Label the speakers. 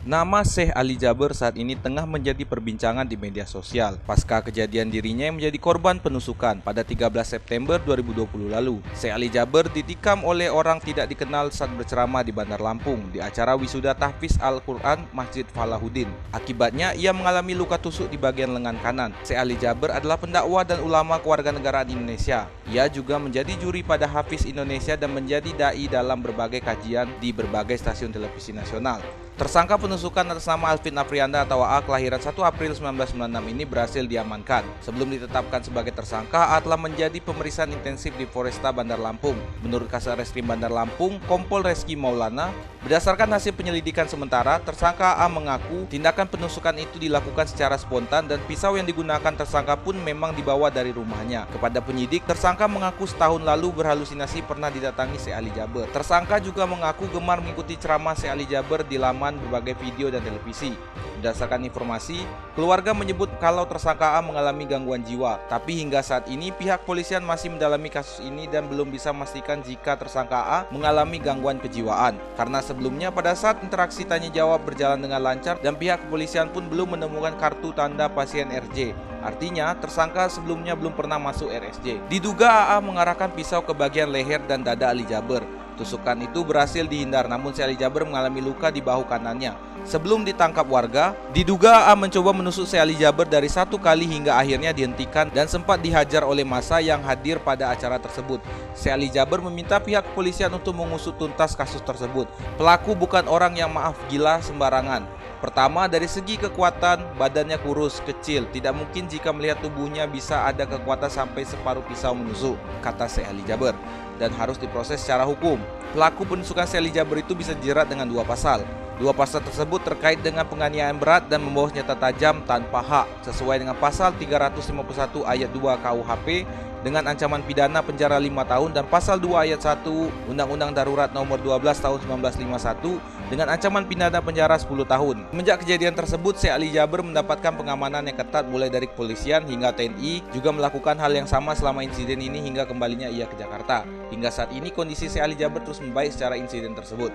Speaker 1: Nama Syekh Ali Jaber saat ini tengah menjadi perbincangan di media sosial pasca kejadian dirinya yang menjadi korban penusukan pada 13 September 2020 lalu. Syekh Ali Jaber ditikam oleh orang tidak dikenal saat berceramah di Bandar Lampung di acara wisuda tahfiz Al-Quran Masjid Falahuddin. Akibatnya ia mengalami luka tusuk di bagian lengan kanan. Syekh Ali Jaber adalah pendakwa dan ulama kewarganegaraan Indonesia. Ia juga menjadi juri pada Hafiz Indonesia dan menjadi dai dalam berbagai kajian di berbagai stasiun televisi nasional. Tersangka penusukan atas nama Alvin Afrianda atau AA kelahiran 1 April 1996 ini berhasil diamankan. Sebelum ditetapkan sebagai tersangka, AA telah menjadi pemeriksaan intensif di Polresta Bandar Lampung. Menurut Kasat Reskrim Bandar Lampung, Kompol Reski Maulana, berdasarkan hasil penyelidikan sementara, tersangka AA mengaku tindakan penusukan itu dilakukan secara spontan dan pisau yang digunakan tersangka pun memang dibawa dari rumahnya. Kepada penyidik, tersangka mengaku setahun lalu berhalusinasi pernah didatangi Syekh Ali Jaber. Tersangka juga mengaku gemar mengikuti ceramah Syekh Ali Jaber di laman berbagai video dan televisi. Berdasarkan informasi, keluarga menyebut kalau tersangka A mengalami gangguan jiwa. Tapi hingga saat ini pihak polisian masih mendalami kasus ini dan belum bisa memastikan jika tersangka A mengalami gangguan kejiwaan. Karena sebelumnya pada saat interaksi tanya jawab berjalan dengan lancar dan pihak kepolisian pun belum menemukan kartu tanda pasien RJ. Artinya, tersangka sebelumnya belum pernah masuk RSJ. Diduga AA mengarahkan pisau ke bagian leher dan dada Ali Jaber. Tusukan itu berhasil dihindar, namun Syekh Ali Jaber mengalami luka di bahu kanannya. Sebelum ditangkap warga, diduga AA mencoba menusuk Syekh Ali Jaber dari 1 kali hingga akhirnya dihentikan dan sempat dihajar oleh massa yang hadir pada acara tersebut. Syekh Ali Jaber meminta pihak kepolisian untuk mengusut tuntas kasus tersebut. Pelaku bukan orang yang gila sembarangan. Pertama, dari segi kekuatan, badannya kurus, kecil. Tidak mungkin jika melihat tubuhnya bisa ada kekuatan sampai separuh pisau menusuk, kata Syekh Ali Jaber, dan harus diproses secara hukum. Pelaku penusukan Syekh Ali Jaber itu bisa dijerat dengan 2 pasal. 2 pasal tersebut terkait dengan penganiayaan berat dan membawa senjata tajam tanpa hak, sesuai dengan pasal 351 ayat 2 KUHP dengan ancaman pidana penjara 5 tahun dan pasal 2 ayat 1 Undang-Undang Darurat nomor 12 tahun 1951 dengan ancaman pidana penjara 10 tahun. Semenjak kejadian tersebut, Syekh Ali Jaber mendapatkan pengamanan yang ketat mulai dari kepolisian hingga TNI juga melakukan hal yang sama selama insiden ini hingga kembalinya ia ke Jakarta. Hingga saat ini kondisi Syekh Ali Jaber terus membaik secara insiden tersebut.